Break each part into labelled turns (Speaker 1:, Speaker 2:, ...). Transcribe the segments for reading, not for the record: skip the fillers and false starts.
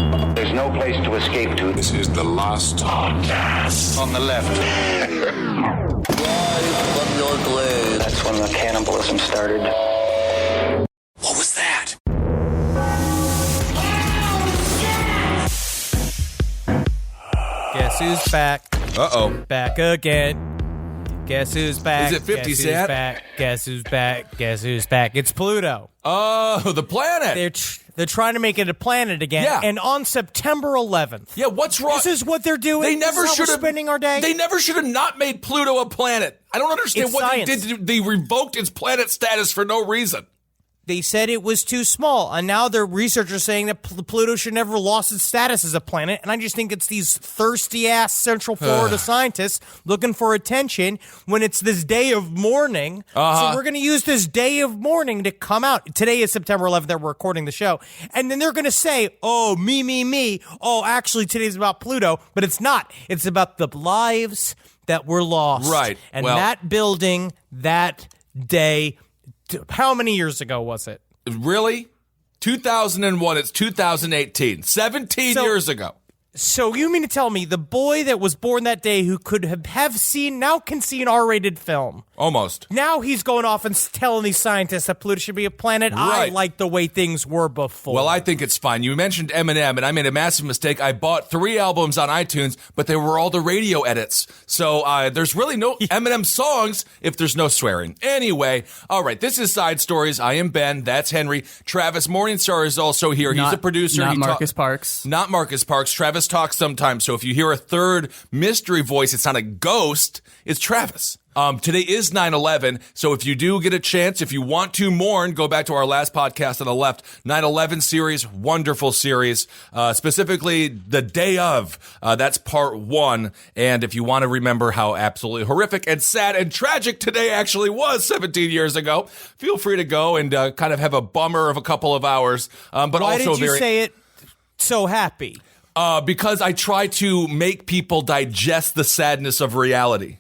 Speaker 1: There's no place to escape to.
Speaker 2: This is the last podcast.
Speaker 1: On the left.
Speaker 3: Live from your grave.
Speaker 1: That's when the cannibalism started.
Speaker 2: What was that?
Speaker 4: Guess who's back?
Speaker 2: Uh-oh.
Speaker 4: Back again. Guess who's back?
Speaker 2: Is it 50
Speaker 4: Guess
Speaker 2: Cent?
Speaker 4: who's back? Guess who's back? Guess who's back? It's Pluto.
Speaker 2: Oh, the planet.
Speaker 4: They're trying to make it a planet again.
Speaker 2: Yeah.
Speaker 4: And on September 11th.
Speaker 2: Yeah, what's wrong?
Speaker 4: This is what they're doing.
Speaker 2: They never
Speaker 4: This is how
Speaker 2: should
Speaker 4: we're
Speaker 2: have
Speaker 4: spending our day.
Speaker 2: They never should have not made Pluto a planet. I don't understand
Speaker 4: It's
Speaker 2: what
Speaker 4: science.
Speaker 2: they did. They revoked its planet status for no reason.
Speaker 4: They said it was too small, and now their researchers saying that Pluto should never have lost its status as a planet, and I just think it's these thirsty-ass Central Florida scientists looking for attention when it's this day of mourning. So we're going to use this day of mourning to come out. Today is September 11th that we're recording the show, and then they're going to say, oh, me. Oh, actually, today's about Pluto, but it's not. It's about the lives that were lost.
Speaker 2: Right.
Speaker 4: And
Speaker 2: Well,
Speaker 4: that building, that day, how many years ago was it?
Speaker 2: Really? 2001, it's 2018. 17 years ago.
Speaker 4: So you mean to tell me the boy that was born that day who could have seen, now can see an R-rated film.
Speaker 2: Almost.
Speaker 4: Now he's going off and telling these scientists that Pluto should be a planet. I
Speaker 2: Right.
Speaker 4: like the way things were before.
Speaker 2: Well, I think it's fine. You mentioned Eminem, and I made a massive mistake. I bought 3 albums on iTunes, but they were all the radio edits. So there's really no Eminem songs if there's no swearing. Anyway, all right, this is Side Stories. I am Ben. That's Henry. Travis Morningstar is also here. He's a producer.
Speaker 5: Not
Speaker 2: He
Speaker 5: Marcus Parks.
Speaker 2: Not Marcus Parks. Travis talks sometimes. So if you hear a third mystery voice, it's not a ghost. It's Travis. Today is 9/11, so if you do get a chance, if you want to mourn, go back to our last podcast on the left, 9/11 series, wonderful series, specifically the day of, that's part 1, and if you want to remember how absolutely horrific and sad and tragic today actually was 17 years ago, feel free to go and kind of have a bummer of a couple of hours, but
Speaker 4: Why
Speaker 2: also
Speaker 4: did you say it so happy?
Speaker 2: because I try to make people digest the sadness of reality.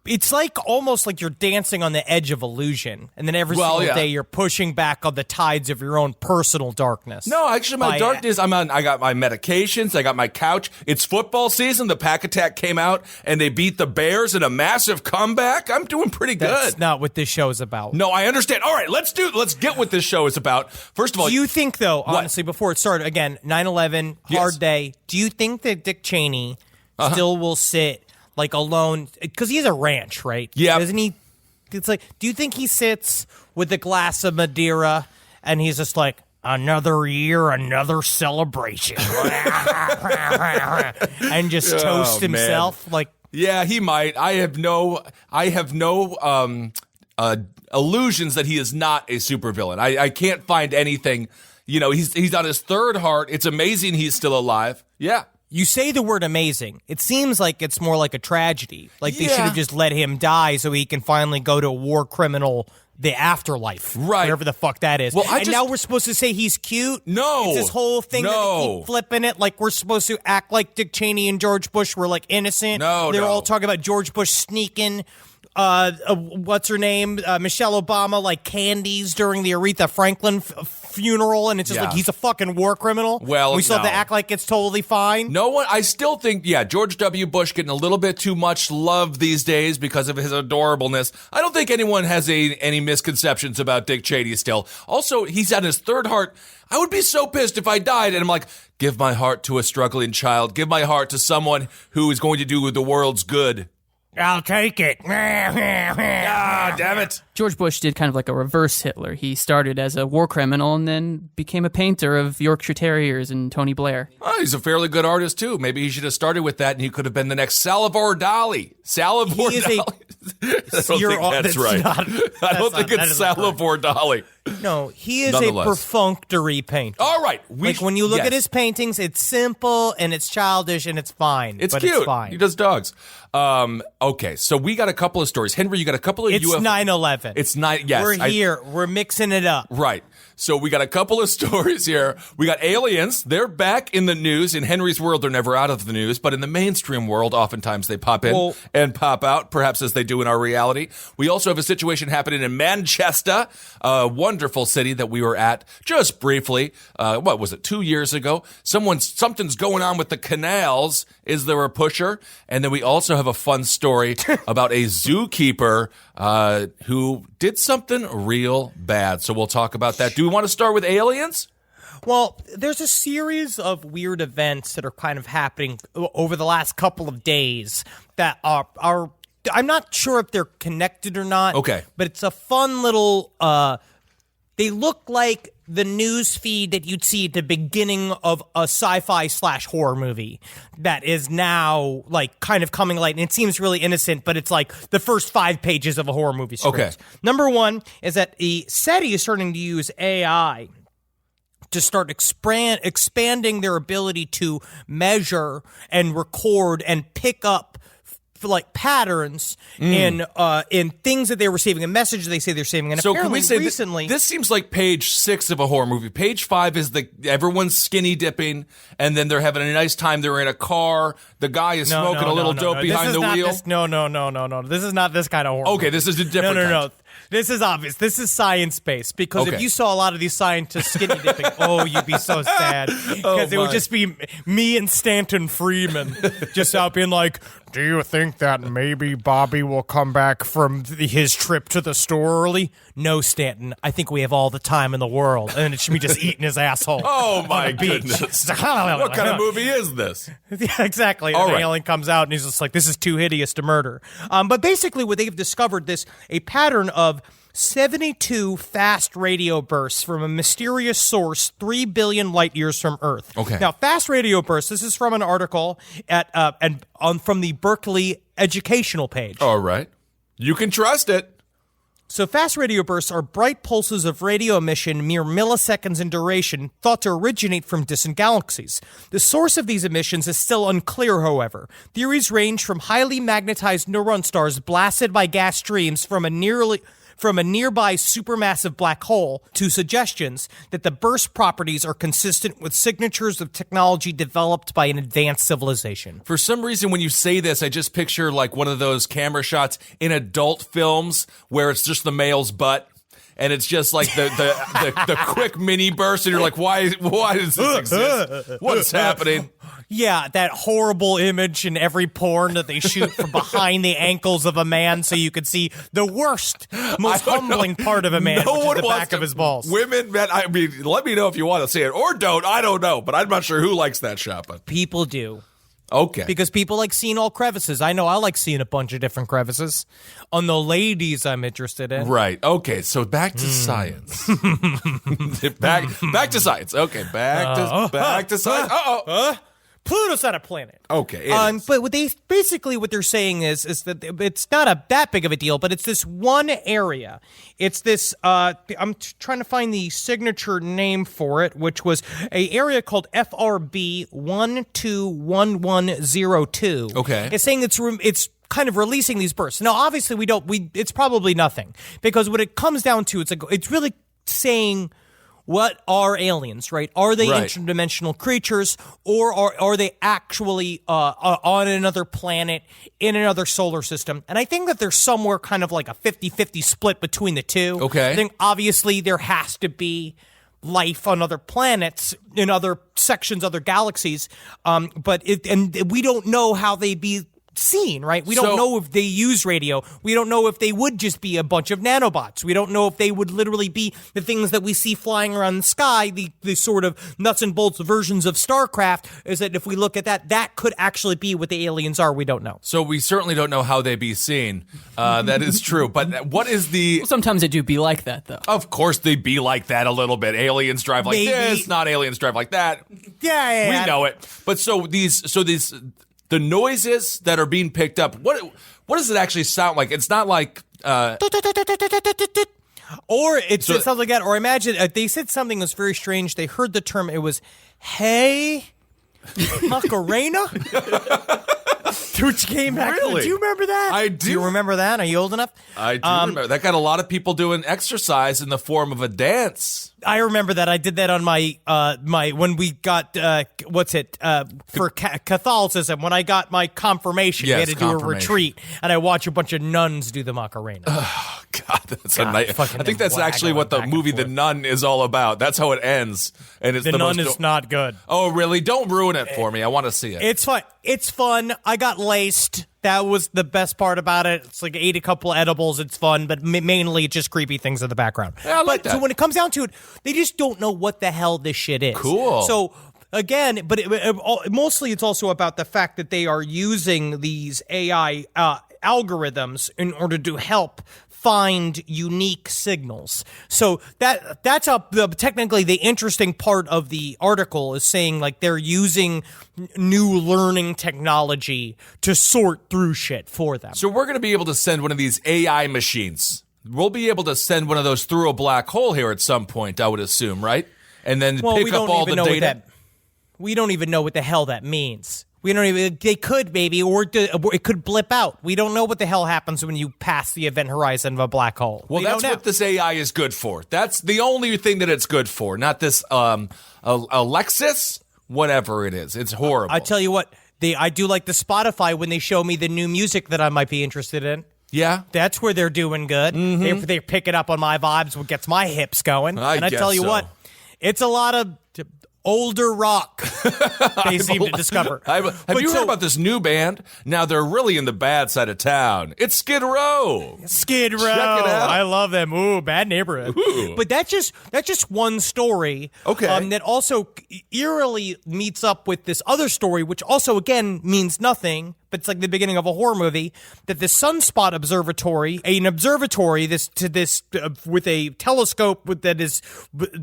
Speaker 4: It's like almost like you're dancing on the edge of illusion, and then every single day you're pushing back on the tides of your own personal darkness.
Speaker 2: No, actually, my darkness. I got my medications. I got my couch. It's football season. The Pack Attack came out, and they beat the Bears in a massive comeback. I'm doing pretty good.
Speaker 4: That's not what this show is about.
Speaker 2: No, I understand. All right, let's get what this show is about. First of all,
Speaker 4: do you think, though, honestly, before it started, again, 9/11, hard day, do you think that Dick Cheney still will sit like alone, because he has a ranch, right?
Speaker 2: Yeah.
Speaker 4: Doesn't he? It's like, do you think he sits with a glass of Madeira and he's just like, another year, another celebration, and just toast himself?
Speaker 2: Man.
Speaker 4: Like,
Speaker 2: yeah, he might. I have no illusions that he is not a supervillain. I can't find anything. You know, he's on his third heart. It's amazing he's still alive. Yeah.
Speaker 4: you say the word amazing. It seems like it's more like a tragedy. Like they should have just let him die so he can finally go to a war criminal, the afterlife.
Speaker 2: Right.
Speaker 4: Whatever the fuck that is.
Speaker 2: Well,
Speaker 4: now we're supposed to say he's cute?
Speaker 2: No.
Speaker 4: It's this whole thing that they keep flipping it. Like we're supposed to act like Dick Cheney and George Bush were like innocent. They're all talking about George Bush sneaking what's her name? Michelle Obama, like candies during the Aretha Franklin funeral, and it's just like he's a fucking war criminal.
Speaker 2: Well,
Speaker 4: we still have to act like it's totally fine.
Speaker 2: No one. I still think, George W. Bush getting a little bit too much love these days because of his adorableness. I don't think anyone has any misconceptions about Dick Cheney still. Also, he's on his third heart. I would be so pissed if I died and I'm like, give my heart to a struggling child. Give my heart to someone who is going to do the world's good.
Speaker 4: I'll take it.
Speaker 2: Ah, damn it.
Speaker 5: George Bush did kind of like a reverse Hitler. He started as a war criminal and then became a painter of Yorkshire Terriers and Tony Blair.
Speaker 2: Oh, he's a fairly good artist, too. Maybe he should have started with that and he could have been the next Salvador Dali. Salvador Dali. I don't think that's right. I don't think it's Salvador Dali.
Speaker 4: No, he is a perfunctory painter.
Speaker 2: All right.
Speaker 4: When you look at his paintings, it's simple and it's childish and it's fine.
Speaker 2: It's
Speaker 4: but
Speaker 2: cute.
Speaker 4: It's fine.
Speaker 2: He does dogs. Okay, so we got a couple of stories. Henry, you got a couple of
Speaker 4: It's 9/11.
Speaker 2: It's 9, yes.
Speaker 4: We're here. We're mixing it up.
Speaker 2: Right. So we got a couple of stories here. We got aliens. They're back in the news. In Henry's world, they're never out of the news, but in the mainstream world, oftentimes they pop in.
Speaker 4: Well,
Speaker 2: and pop out, perhaps as they do in our reality. We also have a situation happening in Manchester, a wonderful city that we were at just briefly. What was it, 2 years ago? Something's going on with the canals. Is there a pusher? And then we also have a fun story about a zookeeper who did something real bad. So we'll talk about that. Do we want to start with aliens?
Speaker 4: Well, there's a series of weird events that are kind of happening over the last couple of days that are I'm not sure if they're connected or not.
Speaker 2: Okay.
Speaker 4: But it's a fun little, they look like the news feed that you'd see at the beginning of a sci-fi / horror movie that is now like kind of coming light, and it seems really innocent, but it's like the first 5 pages of a horror movie script.
Speaker 2: Okay.
Speaker 4: Number one is that the SETI is starting to use AI to start expanding their ability to measure and record and pick up like patterns in things that they're receiving, a message they say they're receiving. And
Speaker 2: So
Speaker 4: apparently
Speaker 2: can we say
Speaker 4: recently,
Speaker 2: this seems like page 6 of a horror movie. Page 5 is everyone's skinny dipping, and then they're having a nice time. They're in a car. The guy is smoking a little dope behind the wheel.
Speaker 4: No. This is not this kind of horror.
Speaker 2: Okay, this is a different
Speaker 4: No.
Speaker 2: kind.
Speaker 4: This is obvious. This is science-based, because
Speaker 2: Okay.
Speaker 4: if you saw a lot of these scientists skinny dipping, you'd be so sad. Because it would
Speaker 2: my.
Speaker 4: just be me and Stanton Freeman just out being like, do you think that maybe Bobby will come back from his trip to the store early? No, Stanton. I think we have all the time in the world. And it should be just eating his asshole.
Speaker 2: Oh, my
Speaker 4: on the beach.
Speaker 2: goodness. What kind of movie is this?
Speaker 4: Yeah, exactly.
Speaker 2: All
Speaker 4: And the
Speaker 2: right.
Speaker 4: alien comes out and he's just like, this is too hideous to murder. But basically what they've discovered a pattern of 72 fast radio bursts from a mysterious source 3 billion light years from Earth.
Speaker 2: Okay.
Speaker 4: Now, fast radio bursts, this is from an article from the Berkeley educational page.
Speaker 2: All right. You can trust it.
Speaker 4: So fast radio bursts are bright pulses of radio emission mere milliseconds in duration, thought to originate from distant galaxies. The source of these emissions is still unclear, however. Theories range from highly magnetized neutron stars blasted by gas streams from a nearby supermassive black hole to suggestions that the burst properties are consistent with signatures of technology developed by an advanced civilization.
Speaker 2: For some reason, when you say this, I just picture like one of those camera shots in adult films where it's just the male's butt. And it's just like the quick mini burst, and you're like, why does this exist? What's happening?
Speaker 4: Yeah, that horrible image in every porn that they shoot from behind the ankles of a man so you could see the worst, most humbling part of a man,
Speaker 2: No
Speaker 4: which
Speaker 2: one
Speaker 4: is the
Speaker 2: wants
Speaker 4: back
Speaker 2: to-
Speaker 4: of his balls.
Speaker 2: Women, men, I mean, let me know if you want to see it or don't. I don't know, but I'm not sure who likes that shot. But
Speaker 4: People do.
Speaker 2: okay,
Speaker 4: Because people like seeing all crevices. I know I like seeing a bunch of different crevices. On the ladies I'm interested in.
Speaker 2: right. Okay, so back to science. back to science. Okay, back to science.
Speaker 4: Pluto's not a planet.
Speaker 2: Okay, it is.
Speaker 4: But what they're saying is that it's not that big of a deal, but it's this one area. It's this, I'm trying to find the signature name for it, which was a area called FRB 121102.
Speaker 2: Okay.
Speaker 4: It's saying it's kind of releasing these bursts. Now, obviously it's probably nothing, because what it comes down to, it's really saying, what are aliens, right? Are they
Speaker 2: Right.
Speaker 4: interdimensional creatures, or are they actually on another planet, in another solar system? And I think that there's somewhere kind of like a 50-50 split between the two.
Speaker 2: Okay.
Speaker 4: I think obviously there has to be life on other planets, in other sections, other galaxies, but we don't know how they'd be seen, right? We don't
Speaker 2: So-
Speaker 4: know if they use radio. We don't know if they would just be a bunch of nanobots. We don't know if they would literally be the things that we see flying around the sky, the sort of nuts and bolts versions of StarCraft. Is that if we look at that could actually be what the aliens are. We don't know.
Speaker 2: So we certainly don't know how they be seen. That is true. But what is the?
Speaker 5: Sometimes they do be like that, though.
Speaker 2: Of course, they be like that a little bit. Aliens drive like
Speaker 4: Maybe.
Speaker 2: this, not aliens drive like that.
Speaker 4: Yeah.
Speaker 2: We know it. But the noises that are being picked up, what does it actually sound like? It's not like
Speaker 4: Or it sounds like that. Or imagine they said something was very strange. They heard the term. It was, hey, Macarena. Which came back.
Speaker 2: Really?
Speaker 4: Do you remember that?
Speaker 2: I
Speaker 4: Do you remember that? Are you old enough?
Speaker 2: I do remember. That got a lot of people doing exercise in the form of a dance.
Speaker 4: I remember that. I did that on my when we got for Catholicism, when I got my confirmation.
Speaker 2: Yes,
Speaker 4: we had to do a
Speaker 2: confirmation.
Speaker 4: retreat, and I watched a bunch of nuns do the Macarena.
Speaker 2: God, that's a night. I
Speaker 4: fucking
Speaker 2: think that's actually what the
Speaker 4: waggling back
Speaker 2: movie
Speaker 4: and
Speaker 2: The
Speaker 4: forth.
Speaker 2: Nun is all about. That's how it ends. And it's
Speaker 4: The Nun
Speaker 2: most
Speaker 4: is not good.
Speaker 2: Oh, really? Don't ruin it for me. I want to see it.
Speaker 4: It's fun. It's fun. I got laced. That was the best part about it. It's like I ate a couple edibles. It's fun, but mainly just creepy things in the background.
Speaker 2: Yeah, I like
Speaker 4: So
Speaker 2: that.
Speaker 4: when it comes down to it, they just don't know what the hell this shit is.
Speaker 2: Cool.
Speaker 4: So again, but mostly it's also about the fact that they are using these AI algorithms in order to help find unique signals. So that's technically the interesting part of the article is saying like they're using new learning technology to sort through shit for them.
Speaker 2: So we're going to be able to send one of these AI machines. We'll be able to send one of those through a black hole here at some point, I would assume, right? And then
Speaker 4: Well, we
Speaker 2: pick
Speaker 4: don't
Speaker 2: up all
Speaker 4: even
Speaker 2: the
Speaker 4: know
Speaker 2: data.
Speaker 4: we don't even know what the hell that means. We don't even. They could maybe, or it could blip out. We don't know what the hell happens when you pass the event horizon of a black hole.
Speaker 2: Well,
Speaker 4: We
Speaker 2: that's
Speaker 4: don't know.
Speaker 2: what this AI is good for. That's the only thing that it's good for. Not this Alexis, whatever it is. It's horrible.
Speaker 4: I tell you what, I do like the Spotify when they show me the new music that I might be interested in.
Speaker 2: Yeah.
Speaker 4: That's where they're doing good. They pick it up on my vibes, what gets my hips going.
Speaker 2: I
Speaker 4: and I
Speaker 2: guess
Speaker 4: tell you
Speaker 2: so.
Speaker 4: what, it's a lot of older rock they seem to discover.
Speaker 2: Have you heard
Speaker 4: so-
Speaker 2: about this new band? Now they're really in the bad side of town. It's Skid Row.
Speaker 4: Skid Row.
Speaker 2: Check it out.
Speaker 4: I love them. Ooh, bad neighborhood.
Speaker 2: Ooh.
Speaker 4: But that's just one story.
Speaker 2: Okay.
Speaker 4: That also eerily meets up with this other story, which also again means nothing. But it's like the beginning of a horror movie. That the Sunspot Observatory, an observatory, with a telescope that is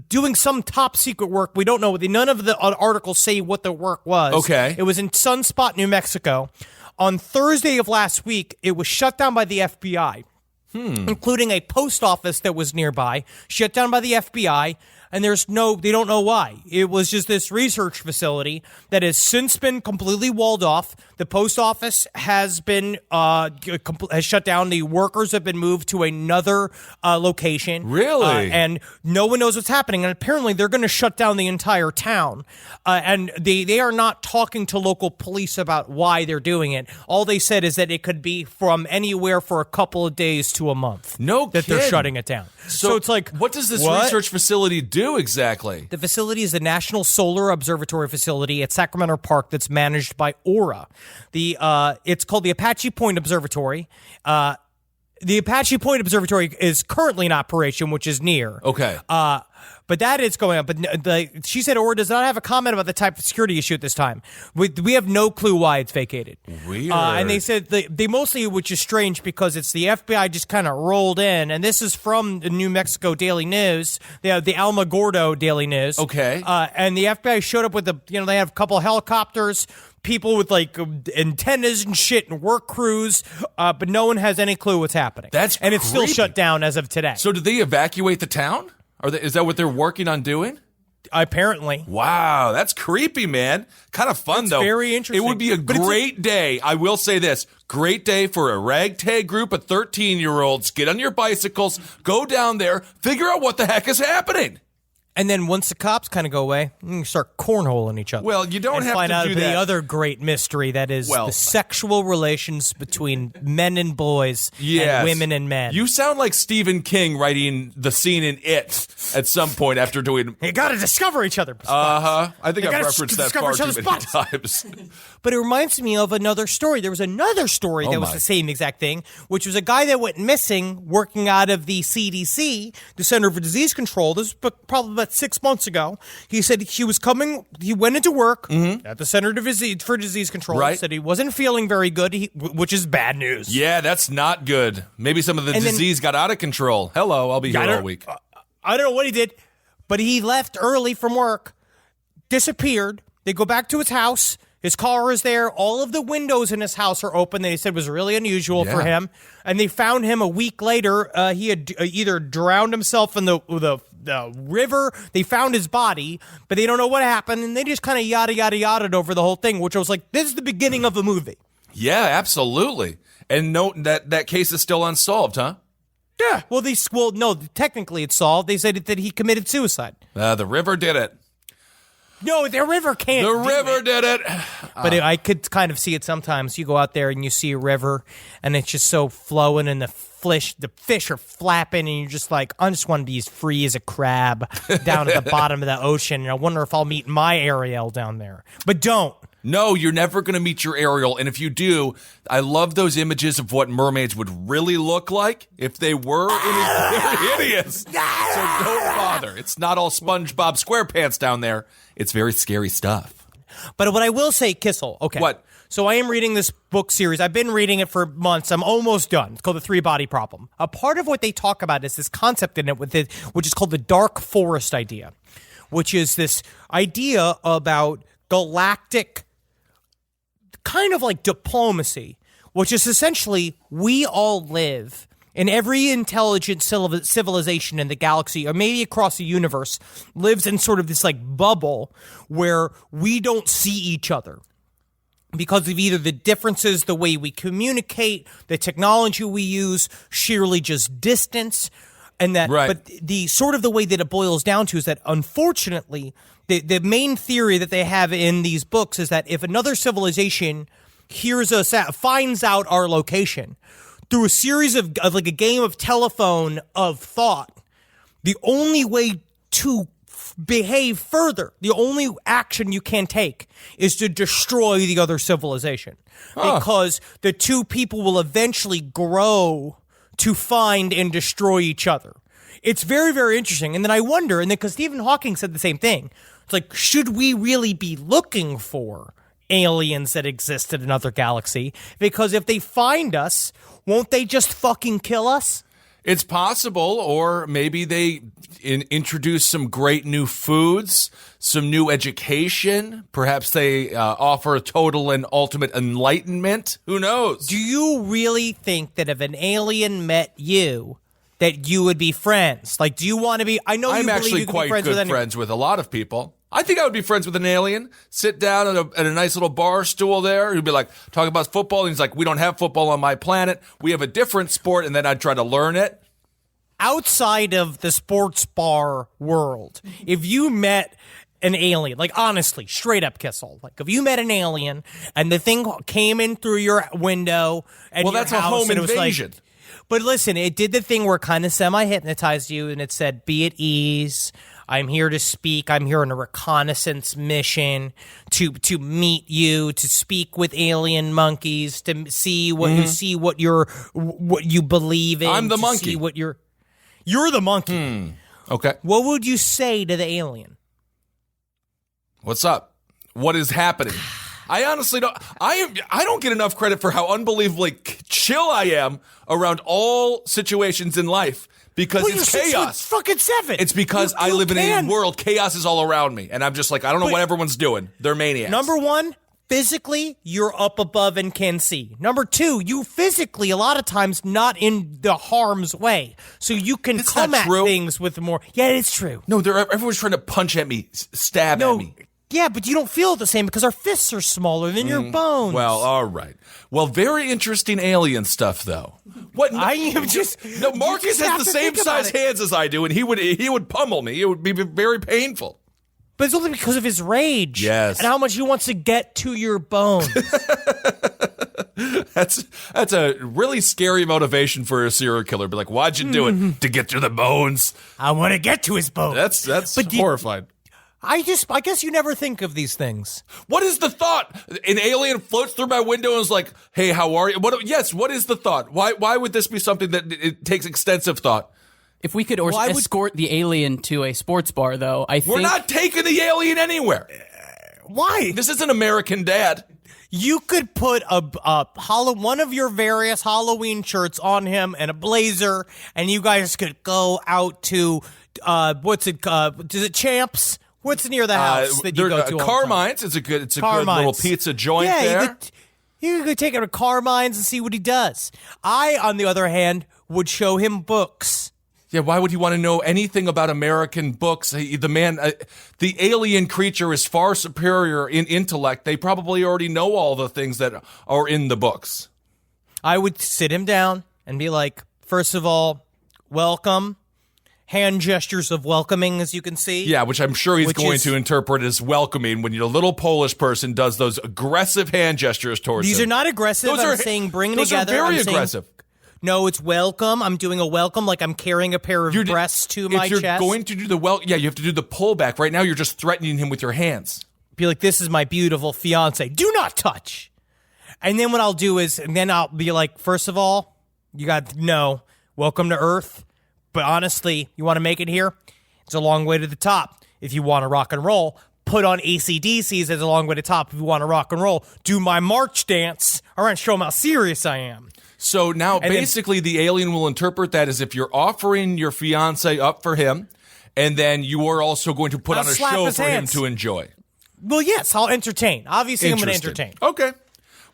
Speaker 4: doing some top secret work. We don't know. None of the articles say what the work was.
Speaker 2: Okay.
Speaker 4: It was in Sunspot, New Mexico. On Thursday of last week, it was shut down by the FBI. Including a post office that was nearby, shut down by the FBI, and they don't know why. It was just this research facility that has since been completely walled off. The post office has been has shut down. The workers have been moved to another location.
Speaker 2: Really?
Speaker 4: And no one knows what's happening. And apparently they're going to shut down the entire town. And they are not talking to local police about why they're doing it. All they said is that it could be from anywhere for a couple of days to a month.
Speaker 2: No
Speaker 4: that they're
Speaker 2: kidding.
Speaker 4: shutting it down. So it's like,
Speaker 2: what does this
Speaker 4: what?
Speaker 2: research facility do exactly?
Speaker 4: The facility is the National Solar Observatory facility at Sacramento Park that's managed by Aura. It's called the Apache Point Observatory. The Apache Point Observatory is currently in operation, which is near.
Speaker 2: Okay.
Speaker 4: But that is going on. But she said Aura does not have a comment about the type of security issue at this time. We have no clue why it's vacated.
Speaker 2: Weird.
Speaker 4: And they said they mostly, which is strange because it's the FBI just kind of rolled in. And this is from the New Mexico Daily News, the Alamogordo Daily News.
Speaker 2: Okay.
Speaker 4: And the FBI showed up with they have a couple of helicopters, people with like antennas and shit and work crews, but no one has any clue what's happening. And it's still
Speaker 2: creepy.
Speaker 4: shut down as of today.
Speaker 2: So did they evacuate the town? Is that what they're working on doing?
Speaker 4: Apparently.
Speaker 2: Wow, that's creepy, man. Kind of fun, though.
Speaker 4: very interesting.
Speaker 2: It would be a
Speaker 4: But it's
Speaker 2: great day. I will say this. Great day for a ragtag group of 13-year-olds. Get on your bicycles, go down there, figure out what the heck is happening.
Speaker 4: And then once the cops kind of go away, you can start cornholing each other.
Speaker 2: Well, you don't
Speaker 4: and
Speaker 2: have
Speaker 4: find
Speaker 2: to
Speaker 4: out
Speaker 2: do
Speaker 4: the
Speaker 2: that.
Speaker 4: other great mystery that is
Speaker 2: Well-
Speaker 4: the sexual relations between men and boys
Speaker 2: Yes.
Speaker 4: and women and men.
Speaker 2: You sound like Stephen King writing the scene in It at some point after doing...
Speaker 4: You got to discover each other.
Speaker 2: I think
Speaker 4: You
Speaker 2: I've
Speaker 4: gotta
Speaker 2: referenced that
Speaker 4: discover
Speaker 2: far
Speaker 4: each
Speaker 2: too
Speaker 4: other's
Speaker 2: many
Speaker 4: spots.
Speaker 2: times.
Speaker 4: But it reminds me of another story. There was another story that was
Speaker 2: my.
Speaker 4: the same exact thing, which was a guy that went missing working out of the CDC, the Center for Disease Control. This was probably about 6 months ago. He said he went into work at the Center for Disease Control.
Speaker 2: Right.
Speaker 4: Said he wasn't feeling very good, which is bad news.
Speaker 2: Yeah, that's not good. Maybe some of the
Speaker 4: And then-
Speaker 2: disease got out of control. Hello, I'll be here all week.
Speaker 4: I don't know what he did, but he left early from work, disappeared. They go back to his house. His car is there. All of the windows in his house are open. They said was really unusual for
Speaker 2: Yeah.
Speaker 4: him. And they found him a week later. He had either drowned himself in the river. They found his body, but they don't know what happened. And they just kind of yada, yada, yada over the whole thing, which I was like, this is the beginning of a movie.
Speaker 2: Yeah, absolutely. And note that case is still unsolved, huh?
Speaker 4: Yeah. Well, no, technically it's solved. They said that he committed suicide.
Speaker 2: The river did it.
Speaker 4: No, the river can't.
Speaker 2: The river did it.
Speaker 4: But I could kind of see it sometimes. You go out there and you see a river, and it's just so flowing, and the fish are flapping, and you're just like, I just want to be as free as a crab down at the bottom of the ocean, and I wonder if I'll meet my Ariel down there. But don't.
Speaker 2: No, you're never going to meet your Ariel. And if you do, I love those images of what mermaids would really look like if they were hideous. So don't bother. It's not all SpongeBob SquarePants down there. It's very scary stuff.
Speaker 4: But what I will say, Kissel, okay.
Speaker 2: What?
Speaker 4: So I am reading this book series. I've been reading it for months. I'm almost done. It's called The Three-Body Problem. A part of what they talk about is this concept in it, which is called the dark forest idea, which is this idea about galactic kind of like diplomacy, which is essentially we all live in every intelligent civilization in the galaxy, or maybe across the universe, lives in sort of this like bubble where we don't see each other because of either the differences, the way we communicate, the technology we use, sheerly just distance. And that,
Speaker 2: right.
Speaker 4: But the sort of the way that it boils down to is that, unfortunately, the main theory that they have in these books is that if another civilization hears us out, finds out our location through a series of like a game of telephone of thought, the only way to behave further, the only action you can take is to destroy the other civilization, because the two people will eventually grow to find and destroy each other. It's very, very interesting. And then I wonder, and then because Stephen Hawking said the same thing, it's like, should we really be looking for aliens that exist in another galaxy? Because if they find us, won't they just fucking kill us?
Speaker 2: It's possible, or maybe they introduce some great new foods, some new education. Perhaps they offer total and ultimate enlightenment. Who knows?
Speaker 4: Do you really think that if an alien met you, that you would be friends? Like, do you want to be? I know
Speaker 2: I'm
Speaker 4: you
Speaker 2: actually
Speaker 4: believe you can
Speaker 2: quite
Speaker 4: be friends
Speaker 2: good
Speaker 4: with
Speaker 2: friends with a lot of people. I think I would be friends with an alien. Sit down at a nice little bar stool there. He'd be like, talking about football. And he's like, we don't have football on my planet. We have a different sport. And then I'd try to learn it.
Speaker 4: Outside of the sports bar world, if you met an alien, like honestly, straight up Kissel, like if you met an alien and the thing came in through your window and
Speaker 2: well,
Speaker 4: your
Speaker 2: that's
Speaker 4: house,
Speaker 2: a home
Speaker 4: and it was
Speaker 2: invasion.
Speaker 4: Like, but listen, it did the thing where it kind of semi-hypnotized you, and it said, be at ease. I'm here to speak. I'm here on a reconnaissance mission to meet you, to speak with alien monkeys, to see what what you believe in.
Speaker 2: I'm the
Speaker 4: to
Speaker 2: monkey.
Speaker 4: See what you're the monkey.
Speaker 2: Okay.
Speaker 4: What would you say to the alien?
Speaker 2: What's up? What is happening? I honestly don't. I don't get enough credit for how unbelievably chill I am around all situations in life because
Speaker 4: Well,
Speaker 2: it's
Speaker 4: you're
Speaker 2: chaos.
Speaker 4: fucking 7.
Speaker 2: It's because I live in a world. Chaos is all around me, and I'm just like, I don't know
Speaker 4: But-
Speaker 2: what everyone's doing. They're maniacs.
Speaker 4: Number 1, physically, you're up above and can see. Number 2, you physically, a lot of times, not in the harm's way. So you can
Speaker 2: That's
Speaker 4: come
Speaker 2: not
Speaker 4: at
Speaker 2: true.
Speaker 4: things with more. Yeah, it's true.
Speaker 2: No, everyone's trying to punch at me, stab at me.
Speaker 4: Yeah, but you don't feel the same because our fists are smaller than your bones.
Speaker 2: Well, all right. Well, very interesting alien stuff, though. What?
Speaker 4: I am just.
Speaker 2: No,
Speaker 4: you
Speaker 2: Marcus
Speaker 4: just have
Speaker 2: has the
Speaker 4: to
Speaker 2: same
Speaker 4: think about
Speaker 2: size
Speaker 4: it.
Speaker 2: hands as I do, and he would pummel me. It would be very painful.
Speaker 4: But it's only because of his rage.
Speaker 2: Yes.
Speaker 4: And how much he wants to get to your bones.
Speaker 2: That's a really scary motivation for a serial killer. Be like, why'd you do it? To get to the bones.
Speaker 4: I want to get to his bones.
Speaker 2: That's
Speaker 4: But
Speaker 2: horrifying.
Speaker 4: I guess you never think of these things.
Speaker 2: What is the thought? An alien floats through my window and is like, "Hey, how are you?" What is the thought? Why would this be something that it takes extensive thought?
Speaker 5: If we could escort the alien to a sports bar, though, I think
Speaker 2: We're not taking the alien anywhere.
Speaker 4: Why?
Speaker 2: This isn't American Dad.
Speaker 4: You could put one of your various Halloween shirts on him and a blazer, and you guys could go out to is it Champs? What's near the house that you go to? all the time?
Speaker 2: Carmine's. It's a good little
Speaker 4: Carmine's.
Speaker 2: pizza joint there.
Speaker 4: You could take him to Carmine's and see what he does. I, on the other hand, would show him books
Speaker 2: Yeah, why would he want to know anything about American books? The alien creature is far superior in intellect. They probably already know all the things that are in the books.
Speaker 4: I would sit him down and be like, first of all, welcome. Hand gestures of welcoming, as you can see.
Speaker 2: Yeah, which I'm sure he's going to interpret as welcoming when your little Polish person does those aggressive hand gestures towards him.
Speaker 4: These are not aggressive. I'm saying bring together.
Speaker 2: Those are very
Speaker 4: I'm
Speaker 2: aggressive.
Speaker 4: No, it's welcome. I'm doing a welcome like I'm carrying a pair of breasts to my chest.
Speaker 2: If you're going to do you have to do the pullback. Right now, you're just threatening him with your hands.
Speaker 4: Be like, this is my beautiful fiance. Do not touch. And then what I'll do is, and then I'll be like, first of all, you got welcome to Earth. But honestly, you want to make it here? It's a long way to the top. If you want to rock and roll, put on AC/DC's. It's a long way to the top. If you want to rock and roll, do my march dance. All right, show them how serious I am.
Speaker 2: So now, basically, the alien will interpret that as if you're offering your fiance up for him, and then you are also going to put on a show for him to enjoy.
Speaker 4: Well, yes, I'll entertain. Obviously, I'm going to entertain.
Speaker 2: Okay.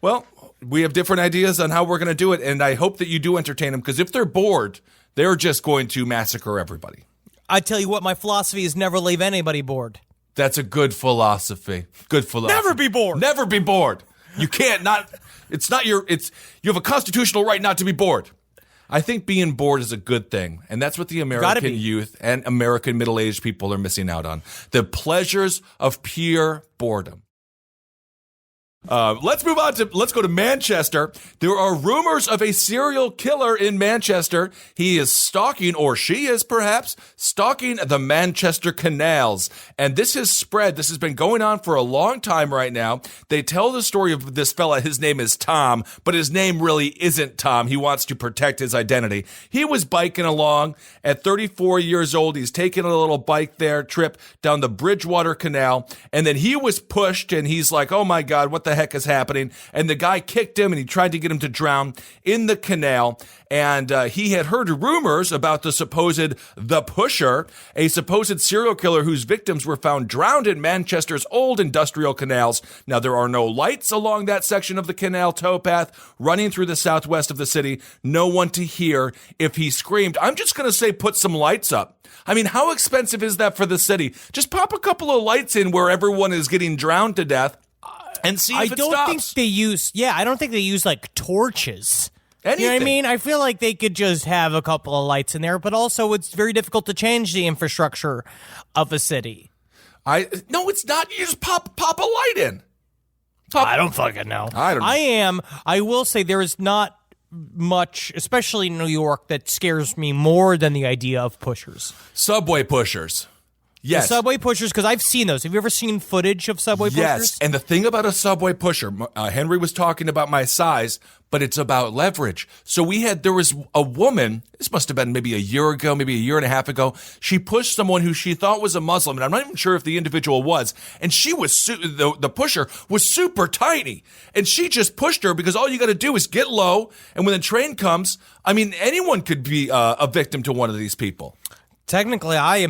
Speaker 2: Well, we have different ideas on how we're going to do it, and I hope that you do entertain them, because if they're bored, they're just going to massacre everybody.
Speaker 4: I tell you what, my philosophy is never leave anybody bored.
Speaker 2: That's a good philosophy. Good philosophy.
Speaker 4: Never be bored.
Speaker 2: Never be bored. You can't not. It's not your. You have a constitutional right not to be bored. I think being bored is a good thing, and that's what the American youth and American middle-aged people are missing out on: the pleasures of pure boredom. Let's go to Manchester. There are rumors of a serial killer in Manchester. He is stalking, or she is perhaps, stalking the Manchester canals. And this has spread. This has been going on for a long time right now. They tell the story of this fella. His name is Tom, but his name really isn't Tom. He wants to protect his identity. He was biking along at 34 years old. He's taking a little bike trip down the Bridgewater Canal. And then he was pushed, and he's like, oh my God, what the heck is happening? And the guy kicked him, and he tried to get him to drown in the canal. And he had heard rumors about the Pusher, a supposed serial killer whose victims were found drowned in Manchester's old industrial canals. Now, there are no lights along that section of the canal towpath running through the southwest of the city. No one to hear if he screamed. I'm just going to say put some lights up. I mean, how expensive is that for the city? Just pop a couple of lights in where everyone is getting drowned to death. And see if it stops.
Speaker 4: I don't think they use like torches.
Speaker 2: Anything.
Speaker 4: You know what I mean? I feel like they could just have a couple of lights in there, but also it's very difficult to change the infrastructure of a city.
Speaker 2: No, it's not. You just pop a light in.
Speaker 4: I don't fucking know.
Speaker 2: I don't know.
Speaker 4: I will say there is not much, especially in New York, that scares me more than the idea of pushers.
Speaker 2: Subway pushers. Yes.
Speaker 4: The subway pushers, because I've seen those. Have you ever seen footage of subway pushers?
Speaker 2: Yes, and the thing about a subway pusher, Henry was talking about my size, but it's about leverage. So there was a woman, this must have been maybe a year ago, maybe a year and a half ago, she pushed someone who she thought was a Muslim, and I'm not even sure if the individual was, and she was, the pusher was super tiny, and she just pushed her because all you got to do is get low, and when the train comes, I mean, anyone could be a victim to one of these people.
Speaker 4: Technically, I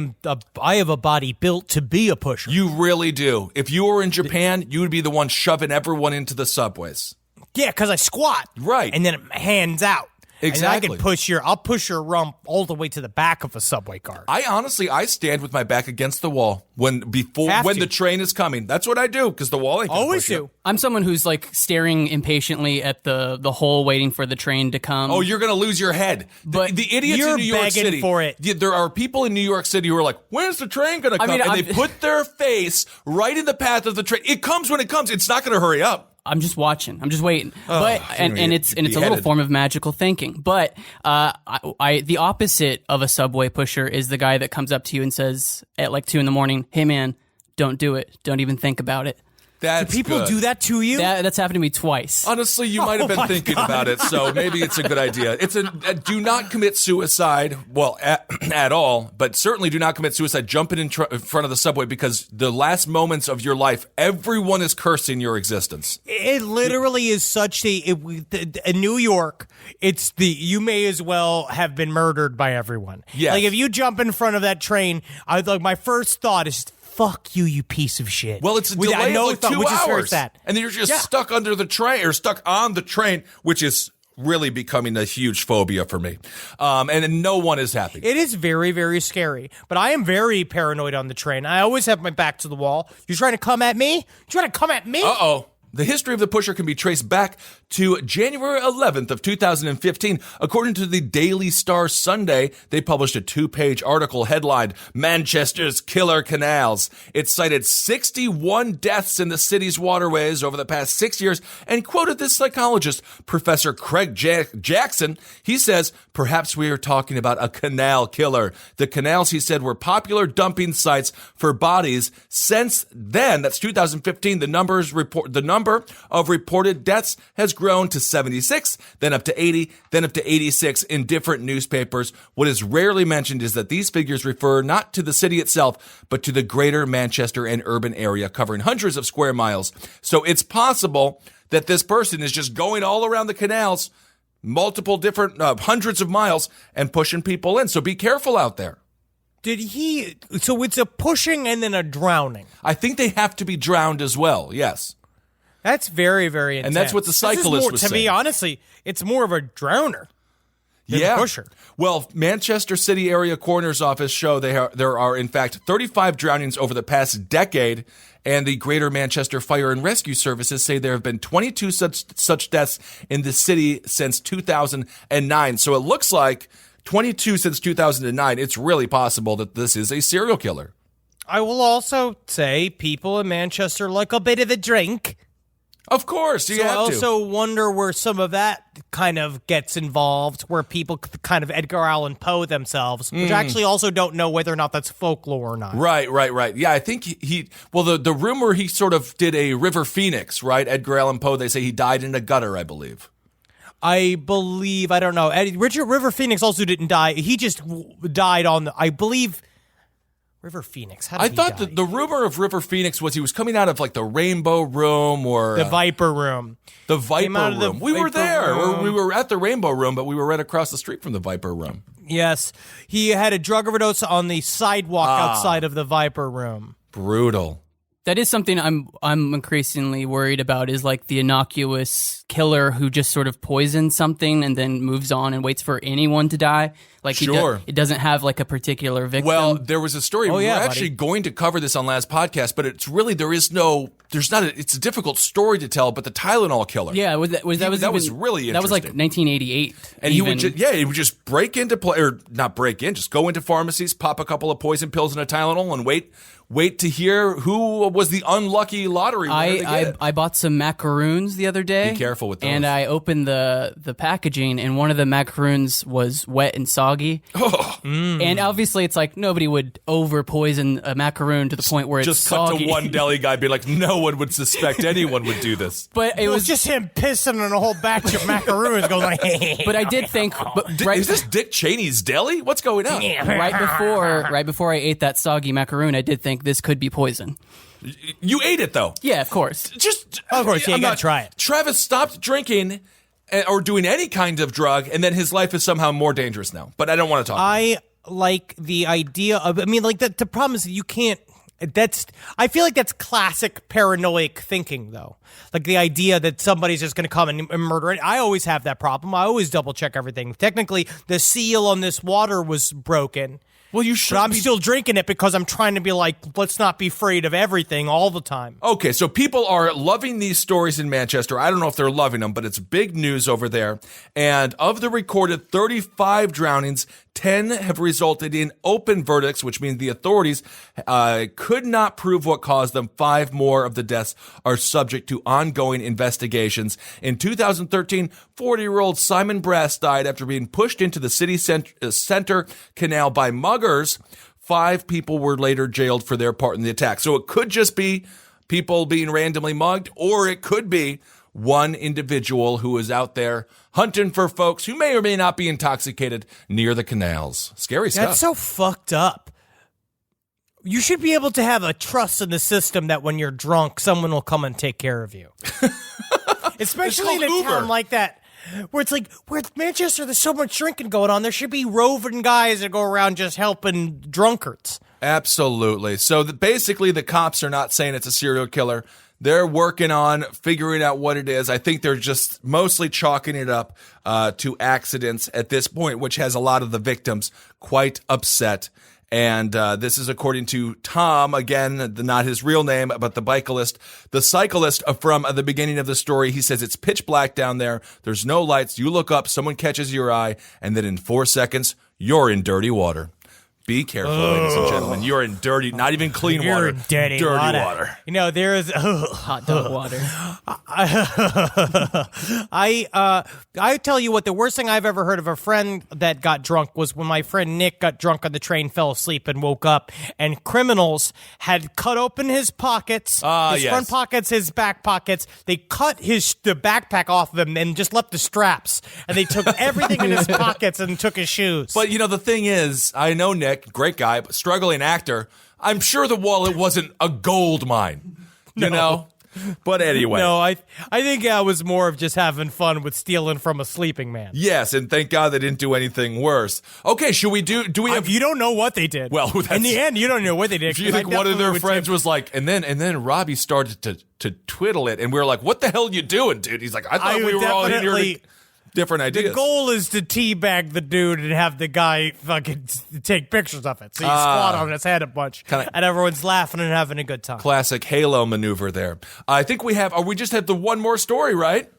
Speaker 4: have a body built to be a pusher.
Speaker 2: You really do. If you were in Japan, you would be the one shoving everyone into the subways.
Speaker 4: Yeah, because I squat.
Speaker 2: Right.
Speaker 4: And then
Speaker 2: hands
Speaker 4: out.
Speaker 2: Exactly.
Speaker 4: And I'll push your rump all the way to the back of a subway car.
Speaker 2: I stand with my back against the wall when the train is coming. That's what I do, because the wall ain't gonna
Speaker 4: always
Speaker 2: push
Speaker 4: do.
Speaker 2: you.
Speaker 5: I'm someone who's like staring impatiently at the hole waiting for the train to come.
Speaker 2: Oh, you're going to lose your head.
Speaker 5: But
Speaker 2: the idiots
Speaker 4: you're
Speaker 2: in New York
Speaker 4: begging
Speaker 2: City.
Speaker 4: For it.
Speaker 2: There are people in New York City who are like, when's the train going to come? And they put their face right in the path of the train. It comes when it comes. It's not going to hurry up.
Speaker 5: I'm just watching. I'm just waiting. It's a little
Speaker 2: beheaded.
Speaker 5: form of magical thinking. But the opposite of a subway pusher is the guy that comes up to you and says at like 2 a.m, "Hey man, don't do it. Don't even think about it."
Speaker 2: That's
Speaker 4: do people
Speaker 2: good.
Speaker 4: do that to you?
Speaker 5: That's happened to me twice.
Speaker 2: Honestly, you might have been thinking about it, so maybe it's a good idea. It's do not commit suicide, well, at all, but certainly do not commit suicide jumping in front of the subway, because the last moments of your life, everyone is cursing your existence.
Speaker 4: It literally is such in New York, you may as well have been murdered by everyone.
Speaker 2: Yes.
Speaker 4: Like if you jump in front of that train, my first thought is, fuck you, you piece of shit.
Speaker 2: Well, it's a delay of like 2 hours.
Speaker 4: That.
Speaker 2: And then you're just stuck under the train, or stuck on the train, which is really becoming a huge phobia for me. And no one is happy.
Speaker 4: It is very, very scary. But I am very paranoid on the train. I always have my back to the wall. You trying to come at me? You trying to come at me?
Speaker 2: Uh-oh. The history of the pusher can be traced back to January 11th of 2015. According to the Daily Star Sunday, they published a 2-page article headlined, Manchester's Killer Canals. It cited 61 deaths in the city's waterways over the past 6 years and quoted this psychologist, Professor Craig Jackson. He says, perhaps we are talking about a canal killer. The canals, he said, were popular dumping sites for bodies. Since then, that's 2015, the number of reported deaths has grown to 76, then up to 80, then up to 86 in different newspapers. What is rarely mentioned is that these figures refer not to the city itself, but to the greater Manchester and urban area covering hundreds of square miles. So it's possible that this person is just going all around the canals, multiple different hundreds of miles, and pushing people in. So be careful out there.
Speaker 4: So it's a pushing and then a drowning.
Speaker 2: I think they have to be drowned as well, yes.
Speaker 4: That's very, very intense.
Speaker 2: And that's what the cyclist was saying.
Speaker 4: To me, honestly, it's more of a drowner than a pusher.
Speaker 2: Well, Manchester City Area Coroner's Office show there are, in fact, 35 drownings over the past decade, and the Greater Manchester Fire and Rescue Services say there have been 22 such deaths in the city since 2009. So it looks like 22 since 2009. It's really possible that this is a serial killer.
Speaker 4: I will also say people in Manchester like a bit of a drink.
Speaker 2: Of course, you have to.
Speaker 4: I also wonder where some of that kind of gets involved, where people kind of Edgar Allan Poe themselves, which I actually also don't know whether or not that's folklore or not.
Speaker 2: Right. Yeah, I think the rumor he sort of did a River Phoenix, right? Edgar Allan Poe, they say he died in a gutter, I believe.
Speaker 4: I don't know. Richard River Phoenix also didn't die. He just died on I believe... River Phoenix. How did he die?
Speaker 2: The rumor of River Phoenix was he was coming out of like the Rainbow Room or
Speaker 4: the Viper Room.
Speaker 2: The Viper Room. We were there. We were at the Rainbow Room, but we were right across the street from the Viper Room.
Speaker 4: Yes, he had a drug overdose on the sidewalk outside of the Viper Room.
Speaker 2: Brutal.
Speaker 5: That is something I'm increasingly worried about, is like the innocuous killer who just sort of poisons something and then moves on and waits for anyone to die. Like
Speaker 2: sure.
Speaker 5: It doesn't have like a particular victim.
Speaker 2: Well, there was a story. We're actually going to cover this on last podcast, but it's really it's a difficult story to tell. But the Tylenol killer.
Speaker 5: Yeah, that was really interesting. That was like 1988.
Speaker 2: And he would just break into not break in, just go into pharmacies, pop a couple of poison pills and a Tylenol, and wait to hear who was the unlucky lottery winner.
Speaker 5: I bought some macaroons the other day.
Speaker 2: Be careful with those.
Speaker 5: And I opened the packaging, and one of the macaroons was wet and soggy.
Speaker 2: Oh.
Speaker 5: And obviously, it's like nobody would over poison a macaroon to the point where it's soggy.
Speaker 2: Just cut to one deli guy, be like, no one would suspect anyone would do this.
Speaker 5: But it was
Speaker 4: just him pissing on a whole batch of macaroons, going like.
Speaker 5: But I did think,
Speaker 2: is this Dick Cheney's deli? What's going on?
Speaker 5: Right before I ate that soggy macaroon, I did think this could be poison.
Speaker 2: You ate it though.
Speaker 5: Yeah, of course.
Speaker 4: Of course, you gotta try it.
Speaker 2: Travis stopped drinking or doing any kind of drug, and then his life is somehow more dangerous now. But I don't want to talk about it.
Speaker 4: I like the idea of, the problem is that you can't, I feel like that's classic paranoid thinking, though. Like the idea that somebody's just going to come and murder it. I always have that problem. I always double check everything. Technically, the seal on this water was broken.
Speaker 2: Well, you should.
Speaker 4: But I'm still drinking it because I'm trying to be like, let's not be afraid of everything all the time.
Speaker 2: Okay, so people are loving these stories in Manchester. I don't know if they're loving them, but it's big news over there. And of the recorded 35 drownings, 10 have resulted in open verdicts, which means the authorities could not prove what caused them. 5 more of the deaths are subject to ongoing investigations. In 2013, 40-year-old Simon Brass died after being pushed into the city center canal by muggers. 5 people were later jailed for their part in the attack. So it could just be people being randomly mugged, or it could be one individual who is out there hunting for folks who may or may not be intoxicated near the canals. Scary stuff.
Speaker 4: That's so fucked up. You should be able to have a trust in the system that when you're drunk, someone will come and take care of you. Especially in a town like that, where it's like, where Manchester, there's so much drinking going on. There should be roving guys that go around just helping drunkards.
Speaker 2: Absolutely. So basically, the cops are not saying it's a serial killer. They're working on figuring out what it is. I think they're just mostly chalking it up to accidents at this point, which has a lot of the victims quite upset. And this is according to Tom, again, not his real name, but the cyclist from the beginning of the story. He says it's pitch black down there. There's no lights. You look up, someone catches your eye, and then in 4 seconds, you're in dirty water. Be careful, ladies and gentlemen. You're in dirty, not even clean water.
Speaker 4: In dirty water. You know, there is
Speaker 5: Hot dog water.
Speaker 4: I tell you what, the worst thing I've ever heard of a friend that got drunk was when my friend Nick got drunk on the train, fell asleep, and woke up, and criminals had cut open his pockets, his front pockets, his back pockets. They cut the backpack off of him and just left the straps, and they took everything in his pockets and took his shoes.
Speaker 2: But, you know, the thing is, I know Nick, great guy, but struggling actor. I'm sure the wallet wasn't a gold mine, you know? But anyway.
Speaker 4: No, I think it was more of just having fun with stealing from a sleeping man.
Speaker 2: Yes, and thank God they didn't do anything worse. Okay, should we do we have...
Speaker 4: You don't know what they did.
Speaker 2: Well,
Speaker 4: in the end, you don't know what they did.
Speaker 2: Do you think one of their friends was like, and then Robbie started to twiddle it, and we were like, what the hell are you doing, dude? He's like, I thought we were all in here to... Different ideas.
Speaker 4: The goal is to teabag the dude and have the guy fucking take pictures of it. So you squat on his head a bunch, and everyone's laughing and having a good time.
Speaker 2: Classic Halo maneuver there. I think we just have the one more story, right?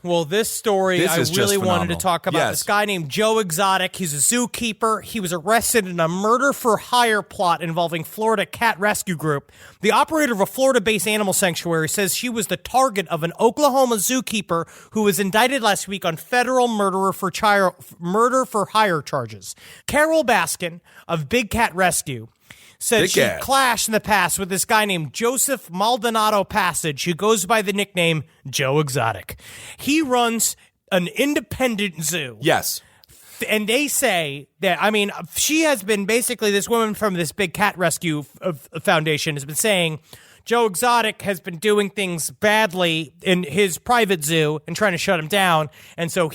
Speaker 4: Well, this story, I really wanted to talk about.
Speaker 2: Yes.
Speaker 4: This guy named Joe Exotic. He's a zookeeper. He was arrested in a murder-for-hire plot involving Florida Cat Rescue Group. The operator of a Florida-based animal sanctuary says she was the target of an Oklahoma zookeeper who was indicted last week on federal murder-for-hire charges. Carol Baskin of Big Cat Rescue said she clashed in the past with this guy named Joseph Maldonado Passage, who goes by the nickname Joe Exotic. He runs an independent zoo.
Speaker 2: Yes.
Speaker 4: And they say that, I mean, she has been basically, this woman from this Big Cat Rescue Foundation has been saying Joe Exotic has been doing things badly in his private zoo and trying to shut him down. And so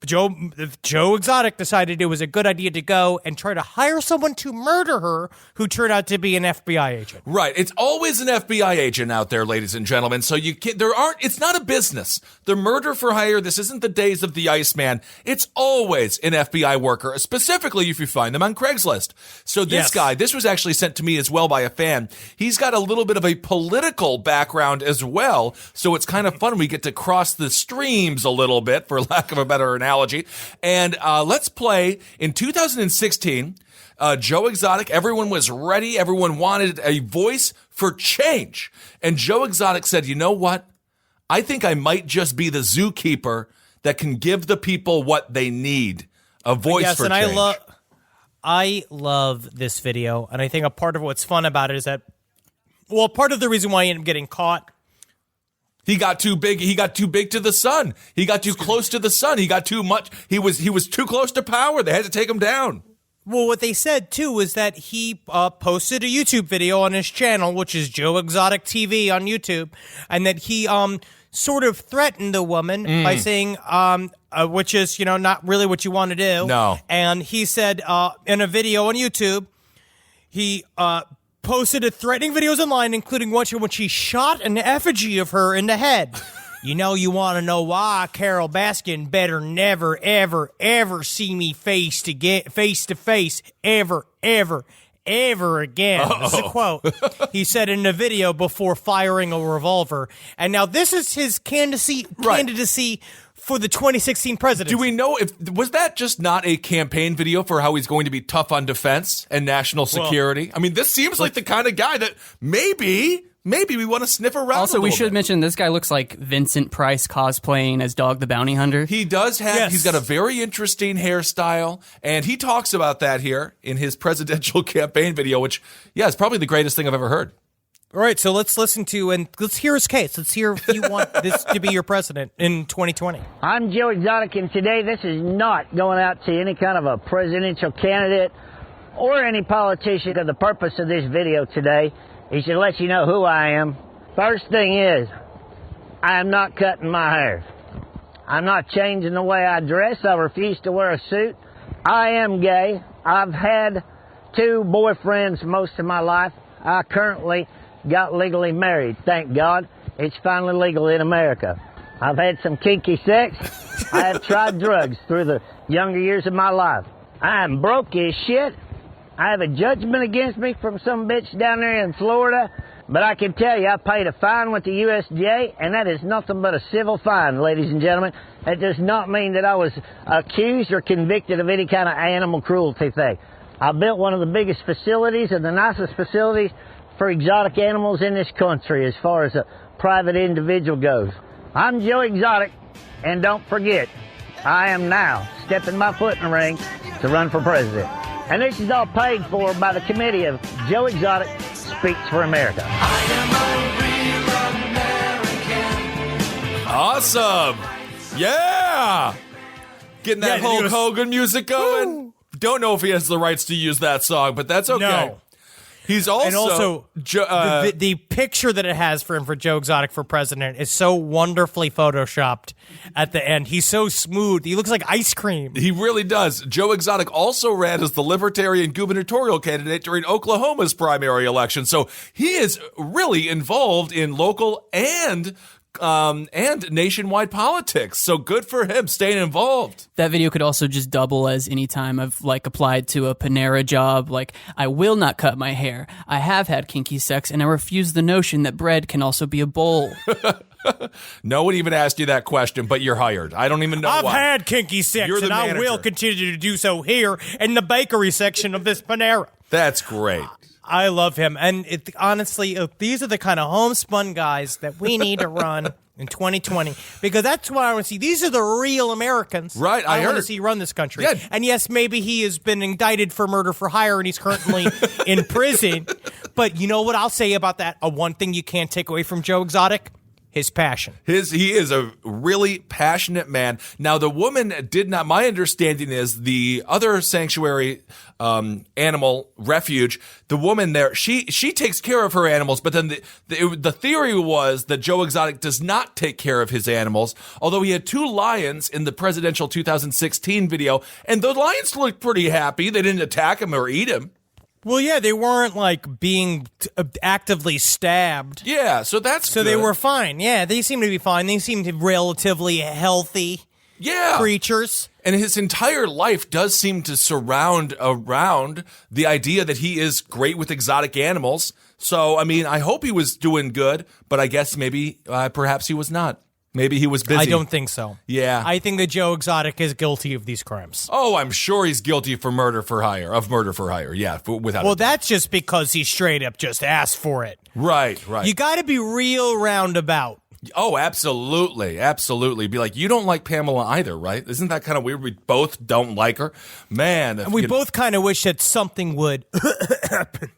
Speaker 4: Joe Exotic decided it was a good idea to go and try to hire someone to murder her, who turned out to be an FBI agent.
Speaker 2: Right. It's always an FBI agent out there, ladies and gentlemen. So it's not a business. The murder for hire, this isn't the days of the Iceman. It's always an FBI worker, specifically if you find them on Craigslist. So this guy, this was actually sent to me as well by a fan. He's got a little bit of a political background as well. So it's kind of fun. We get to cross the streams a little bit, for lack of a better analogy. And let's play. In 2016, Joe Exotic, everyone was ready. Everyone wanted a voice for change. And Joe Exotic said, you know what? I think I might just be the zookeeper that can give the people what they need. A voice for change.
Speaker 4: I love this video. And I think a part of what's fun about it is that, well, part of the reason why he ended up getting caught,
Speaker 2: he got too big. He got too big to the sun. He got too close to the sun. He got too much. He was too close to power. They had to take him down.
Speaker 4: Well, what they said, too, was that he posted a YouTube video on his channel, which is Joe Exotic TV on YouTube, and that he sort of threatened the woman by saying, which is, not really what you want to do.
Speaker 2: No.
Speaker 4: And he said in a video on YouTube, he posted threatening videos online, including one in which he shot an effigy of her in the head. You want to know why? Carol Baskin better never, ever, ever see me face to face, ever, ever, ever again. This is a quote he said in the video before firing a revolver. And now this is his candidacy for the 2016 presidency.
Speaker 2: Do we know was that just not a campaign video for how he's going to be tough on defense and national security? I mean, this seems like the kind of guy that maybe we want to sniff around.
Speaker 5: Also, we should
Speaker 2: bit.
Speaker 5: mention this guy looks like Vincent Price cosplaying as Dog the Bounty Hunter.
Speaker 2: He does have.
Speaker 4: Yes.
Speaker 2: He's got a very interesting hairstyle, and he talks about that here in his presidential campaign video, which, is probably the greatest thing I've ever heard.
Speaker 4: All right, so let's listen to and let's hear his case. Let's hear if you want this to be your president in 2020.
Speaker 6: I'm Joe Exotic, and today this is not going out to any kind of a presidential candidate or any politician. The purpose of this video today is to let you know who I am. First thing is, I am not cutting my hair. I'm not changing the way I dress. I refuse to wear a suit. I am gay. I've had 2 boyfriends most of my life. I currently got legally married. Thank God. It's finally legal in America. I've had some kinky sex. I have tried drugs through the younger years of my life. I am broke as shit. I have a judgment against me from some bitch down there in Florida. But I can tell you, I paid a fine with the USDA, and that is nothing but a civil fine, ladies and gentlemen. That does not mean that I was accused or convicted of any kind of animal cruelty thing. I built one of the biggest facilities and the nicest facilities for exotic animals in this country as far as a private individual goes. I'm Joe Exotic, and don't forget, I am now stepping my foot in the ring to run for president. And this is all paid for by the committee of Joe Exotic Speaks for America.
Speaker 2: Awesome. Yeah. Getting that
Speaker 4: Yeah,
Speaker 2: Hulk
Speaker 4: dude.
Speaker 2: Hogan music going.
Speaker 4: Woo.
Speaker 2: Don't know if he has the rights to use that song, but that's okay.
Speaker 4: No.
Speaker 2: He's also,
Speaker 4: And also, the picture that it has for him for Joe Exotic for president is so wonderfully photoshopped at the end. He's so smooth. He looks like ice cream.
Speaker 2: he really does. Joe Exotic also ran as the Libertarian gubernatorial candidate during Oklahoma's primary election. So he is really involved in local and nationwide politics. So good for him staying involved.
Speaker 5: That video could also just double as any time I've like applied to a Panera job. Like, I will not cut my hair. I have had kinky sex, and I refuse the notion that bread can also be a bowl.
Speaker 2: No one even asked you that question, but you're hired. I don't even know
Speaker 4: I've
Speaker 2: why.
Speaker 4: had kinky sex,
Speaker 2: You're the
Speaker 4: and I
Speaker 2: manager.
Speaker 4: will continue to do so here in the bakery section of this Panera.
Speaker 2: That's great.
Speaker 4: I love him. And honestly, these are the kind of homespun guys that we need to run in 2020, because that's what I want to see. These are the real Americans.
Speaker 2: Right, I
Speaker 4: want to
Speaker 2: heard.
Speaker 4: see run this country.
Speaker 2: Yeah.
Speaker 4: And yes, maybe he has been indicted for murder for hire and he's currently in prison. But you know what I'll say about that? One thing you can't take away from Joe Exotic? His passion.
Speaker 2: He is a really passionate man. Now, the woman did not, my understanding is the other sanctuary animal refuge, the woman there, she takes care of her animals, but then the theory was that Joe Exotic does not take care of his animals, although he had 2 lions in the presidential 2016 video, and the lions looked pretty happy. They didn't attack him or eat him.
Speaker 4: Well, yeah, they weren't like being actively stabbed.
Speaker 2: Yeah, so that's
Speaker 4: So
Speaker 2: good.
Speaker 4: they were fine. Yeah, they seem to be fine. They seem to be relatively healthy creatures.
Speaker 2: And his entire life does seem to surround around the idea that he is great with exotic animals. So, I mean, I hope he was doing good, but I guess maybe, perhaps he was not. Maybe he was busy.
Speaker 4: I don't think so.
Speaker 2: Yeah.
Speaker 4: I think that Joe Exotic is guilty of these crimes.
Speaker 2: Oh, I'm sure he's guilty for murder for hire. Yeah, without
Speaker 4: Well,
Speaker 2: a doubt.
Speaker 4: that's just because he straight up just asked for it.
Speaker 2: Right.
Speaker 4: You got to be real roundabout.
Speaker 2: Oh, absolutely. Absolutely. Be like, you don't like Pamela either, right? Isn't that kind of weird? We both don't like her. Man.
Speaker 4: And we both kind of wish that something would happen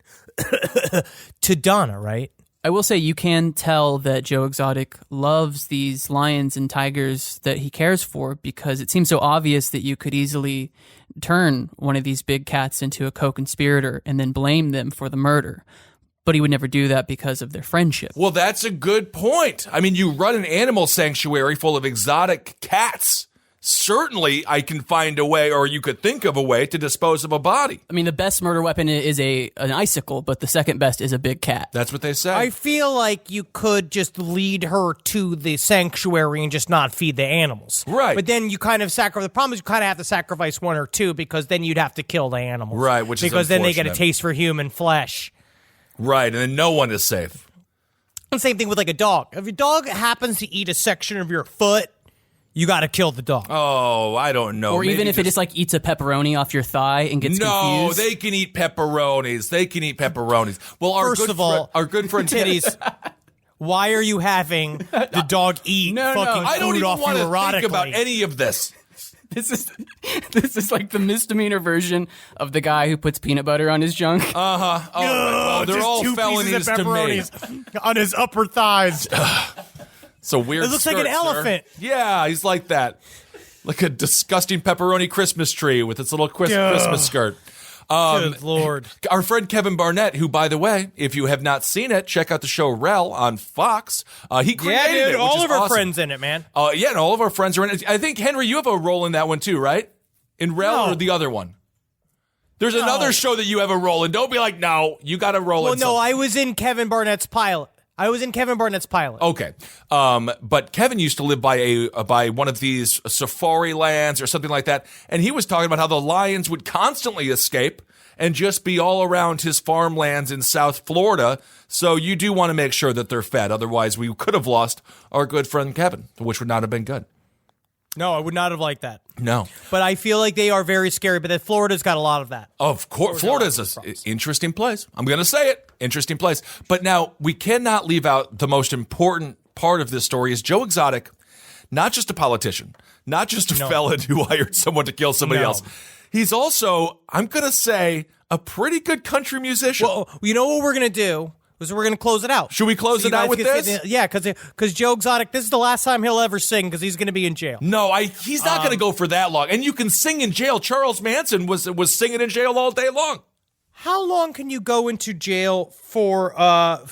Speaker 4: to Donna, right?
Speaker 5: I will say you can tell that Joe Exotic loves these lions and tigers that he cares for, because it seems so obvious that you could easily turn one of these big cats into a co-conspirator and then blame them for the murder. But he would never do that because of their friendship.
Speaker 2: Well, that's a good point. I mean, you run an animal sanctuary full of exotic cats. Certainly, I can find a way, or you could think of a way to dispose of a body.
Speaker 5: I mean, the best murder weapon is an icicle, but the second best is a big cat.
Speaker 2: That's what they say.
Speaker 4: I feel like you could just lead her to the sanctuary and just not feed the animals.
Speaker 2: Right.
Speaker 4: But then you kind of sacrifice. The problem is you kind of have to sacrifice 1 or 2, because then you'd have to kill the animals.
Speaker 2: Right, which is
Speaker 4: because then they get a
Speaker 2: unfortunate.
Speaker 4: taste for human flesh.
Speaker 2: Right, and then no one is safe.
Speaker 4: And same thing with like a dog. If your dog happens to eat a section of your foot, you got to kill the dog.
Speaker 2: Oh, I don't know.
Speaker 5: Or
Speaker 2: Maybe
Speaker 5: even if it just like eats a pepperoni off your thigh and gets
Speaker 2: No,
Speaker 5: confused.
Speaker 2: they can eat pepperonis. Well,
Speaker 4: First of all,
Speaker 2: our good friend
Speaker 4: titties. Why are you having the dog eat fucking
Speaker 2: I don't
Speaker 4: food
Speaker 2: even
Speaker 4: off
Speaker 2: want
Speaker 4: you
Speaker 2: to
Speaker 4: erotically?
Speaker 2: think about any of this.
Speaker 5: This is like the misdemeanor version of the guy who puts peanut butter on his junk.
Speaker 2: Oh, well, they're
Speaker 4: just
Speaker 2: all
Speaker 4: 2
Speaker 2: felonies
Speaker 4: pieces of
Speaker 2: to me.
Speaker 4: pepperonis on his upper thighs.
Speaker 2: It's a weird
Speaker 4: It looks like an
Speaker 2: skirt, sir.
Speaker 4: elephant.
Speaker 2: Yeah, he's like that. Like a disgusting pepperoni Christmas tree with its little Christmas skirt.
Speaker 4: Good Lord.
Speaker 2: Our friend Kevin Barnett, who, by the way, if you have not seen it, check out the show Rel on Fox. He created
Speaker 4: Yeah, dude,
Speaker 2: it, which
Speaker 4: all
Speaker 2: is
Speaker 4: of our
Speaker 2: awesome.
Speaker 4: friends in it, man.
Speaker 2: Yeah, and all of our friends are in it. I think, Henry, you have a role in that one too, right? In Rel
Speaker 4: No.
Speaker 2: or the other one? There's another show that you have a role in. Don't be like, no, you got a role in.
Speaker 4: Well, no,
Speaker 2: something.
Speaker 4: I was in Kevin Barnett's pilot.
Speaker 2: Okay, but Kevin used to live by one of these safari lands or something like that, and he was talking about how the lions would constantly escape and just be all around his farmlands in South Florida. So you do want to make sure that they're fed. Otherwise, we could have lost our good friend Kevin, which would not have been good.
Speaker 4: No, I would not have liked that.
Speaker 2: No.
Speaker 4: But I feel like they are very scary, but that Florida's got a lot of that.
Speaker 2: Of course. Florida's an interesting place. I'm going to say it. Interesting place. But now, we cannot leave out the most important part of this story is Joe Exotic, not just a politician, not just a felon who hired someone to kill somebody else. He's also, I'm going to say, a pretty good country musician.
Speaker 4: Well, you know what we're going to do? Is we're going to close it out.
Speaker 2: Should we close it out with this?
Speaker 4: Yeah, because Joe Exotic, this is the last time he'll ever sing because he's going to be in jail.
Speaker 2: No, he's not going to go for that long. And you can sing in jail. Charles Manson was singing in jail all day long.
Speaker 4: How long can you go into jail for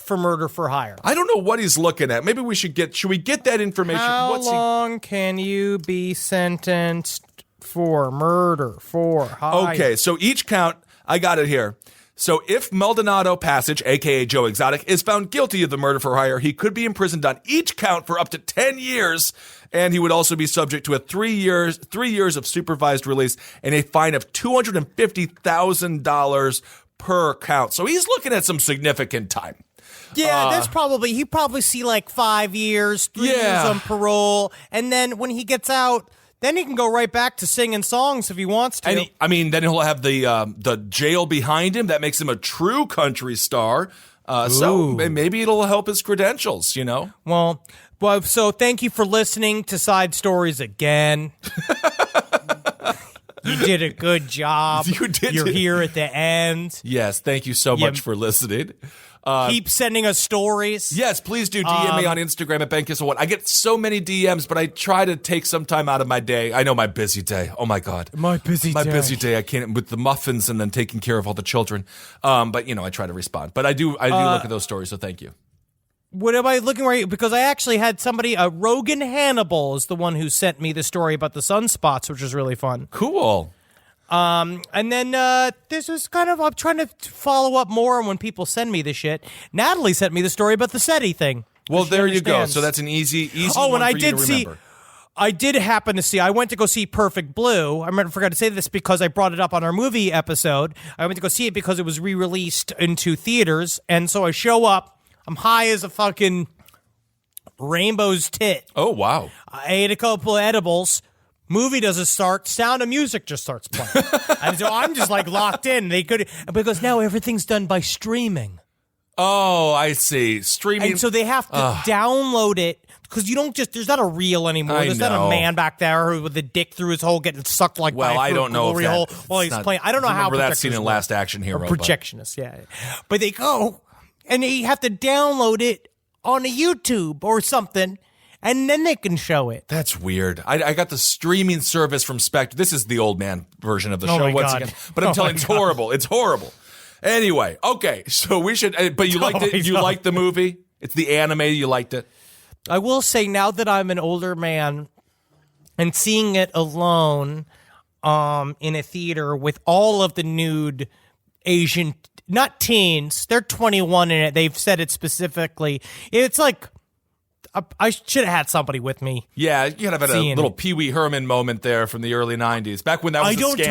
Speaker 4: murder for hire?
Speaker 2: I don't know what he's looking at. Maybe should we get that information?
Speaker 4: How long can you be sentenced for murder for hire?
Speaker 2: Okay, so each count, I got it here. So if Maldonado Passage, a.k.a. Joe Exotic, is found guilty of the murder for hire, he could be imprisoned on each count for up to 10 years, and he would also be subject to a 3 years of supervised release and a fine of $250,000 per count. So he's looking at some significant time.
Speaker 4: Yeah, he'd probably see like 5 years, 3 years on parole, and then when he gets out, then he can go right back to singing songs if he wants to.
Speaker 2: And then he'll have the jail behind him. That makes him a true country star. So maybe it'll help his credentials, you know?
Speaker 4: Well, so thank you for listening to Side Stories again. You did a good job. You're here at the end.
Speaker 2: Yes, thank you so much for listening.
Speaker 4: Keep sending us stories.
Speaker 2: Yes, please do DM me on Instagram at BenKissel1. I get so many DMs, but I try to take some time out of my day. I know my busy day. Oh my God.
Speaker 4: My busy day.
Speaker 2: I can't, with the muffins and then taking care of all the children. But I try to respond. But I do look at those stories, so thank you.
Speaker 4: What am I looking right? Because I actually had somebody, Rogan Hannibal is the one who sent me the story about the sunspots, which is really fun.
Speaker 2: Cool.
Speaker 4: And then this is kind of, I'm trying to follow up more on when people send me this shit. Natalie sent me the story about the SETI thing.
Speaker 2: Well, there you go. So that's an easy one for you to remember.
Speaker 4: I did happen to see, I went to go see Perfect Blue. I forgot to say this because I brought it up on our movie episode. I went to go see it because it was re-released into theaters. And so I show up. I'm high as a fucking rainbow's tit.
Speaker 2: Oh, wow.
Speaker 4: I ate a couple of edibles. Movie doesn't start. Sound of Music just starts playing. And so I'm just like locked in. Because now everything's done by streaming.
Speaker 2: Oh, I see. Streaming.
Speaker 4: And so they have to download it because there's not a reel anymore. There's not a man back there with a dick through his hole getting sucked like by
Speaker 2: I don't know if that,
Speaker 4: hole while he's playing. I don't know how.
Speaker 2: Remember that scene in Last Action Hero?
Speaker 4: Projectionist, yeah. But they go and they have to download it on a YouTube or something. And then they can show it.
Speaker 2: That's weird. I got the streaming service from Spectre. This is the old man version of the show once again. But I'm telling you, it's horrible. It's horrible. Anyway, okay. So we should. But you liked it. You liked the movie. It's the anime. You liked it.
Speaker 4: I will say now that I'm an older man and seeing it alone, in a theater with all of the nude Asian, not teens. They're 21 in it. They've said it specifically. It's like. I should have had somebody with me.
Speaker 2: Yeah, you could have had a little Pee Wee Herman moment there from the early 90s, back when that was a scandal.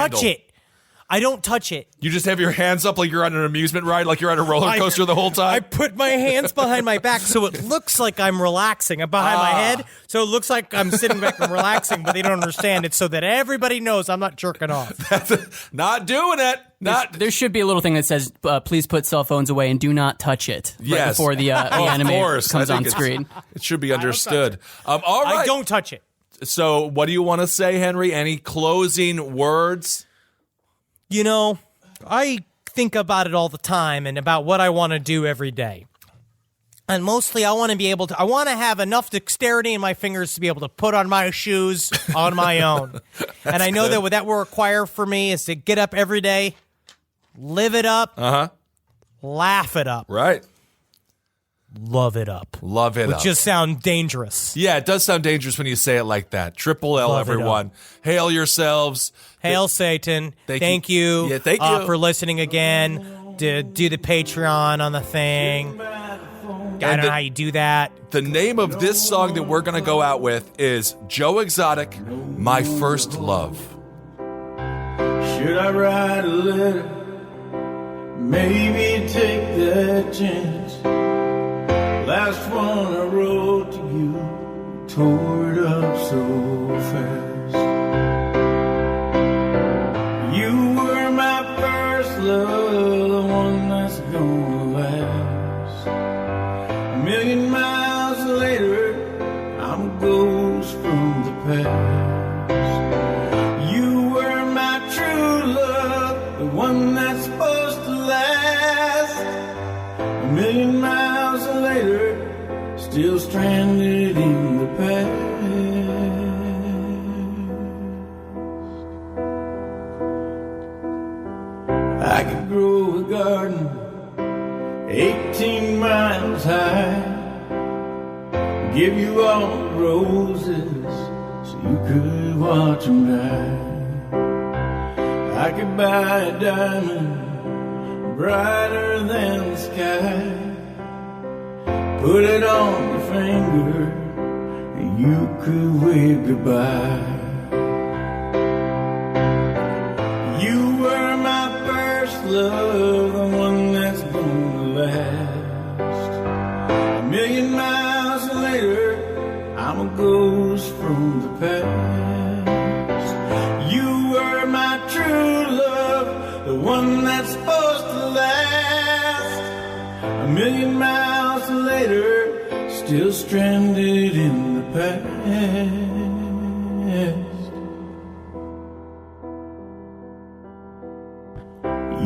Speaker 4: I don't touch it.
Speaker 2: You just have your hands up like you're on an amusement ride, like you're on a roller coaster the whole time?
Speaker 4: I put my hands behind my back so it looks like I'm relaxing. I'm behind my head, so it looks like I'm sitting back and relaxing, but they don't understand it so that everybody knows I'm not jerking off.
Speaker 2: Not doing it.
Speaker 5: There should be a little thing that says, please put cell phones away and do not touch it right before the anime comes on screen.
Speaker 2: It should be understood. All right.
Speaker 4: I don't touch it.
Speaker 2: So what do you want to say, Henry? Any closing words?
Speaker 4: I think about it all the time and about what I want to do every day. And mostly I want to have enough dexterity in my fingers to be able to put on my shoes on my own. And I know that what that will require for me is to get up every day, live it up, laugh it up.
Speaker 2: Right.
Speaker 4: love it up.
Speaker 2: Love it
Speaker 4: Which
Speaker 2: up.
Speaker 4: just sound dangerous.
Speaker 2: Yeah, it does sound dangerous when you say it like that. Triple L,
Speaker 4: Love it
Speaker 2: everyone. Hail yourselves.
Speaker 4: Hail Satan.
Speaker 2: Thank you.
Speaker 4: you.
Speaker 2: Yeah, thank you.
Speaker 4: For listening again. Do the Patreon on the thing. I don't know how you do that.
Speaker 2: The name of this song that we're going to go out with is Joe Exotic, My First Love.
Speaker 7: Should I write a letter? Maybe take that chance. Last one I wrote to you, tore it up so fast. You were my first love, the one that's gonna last. A million miles later, I'm a ghost from the past. You were my true love, the one that's supposed to last. A million miles later, still stranded in the past. I could grow a garden 18 miles high, give you all the roses so you could watch them die. I could buy a diamond brighter than the sky, put it on your finger and you could wave goodbye. You were my first love, the one that's gonna last. A million miles later, I'm a ghost from the past. You were my true love, the one that's supposed to last. A million miles later, still stranded in the past.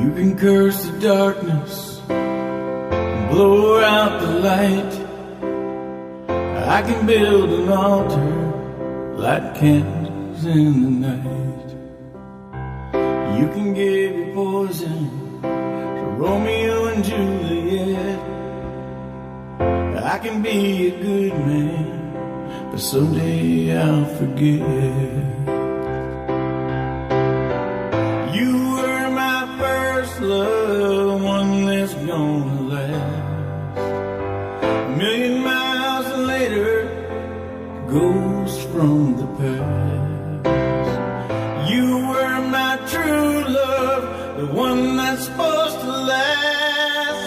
Speaker 7: You can curse the darkness and blow out the light. I can build an altar, light candles in the night. You can give your poison to Romeo and Juliet. I can be a good man, but someday I'll forget. You were my first love, one that's gonna last. A million miles later, ghost from the past. You were my true love, the one that's supposed to last.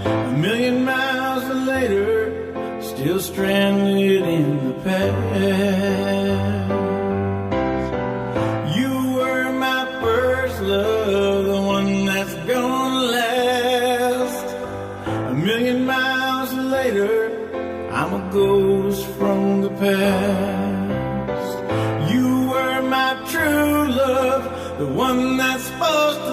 Speaker 7: A million miles later, still stranded in the past. You were my first love, the one that's gonna last. A million miles later, I'm a ghost from the past. You were my true love, the one that's supposed to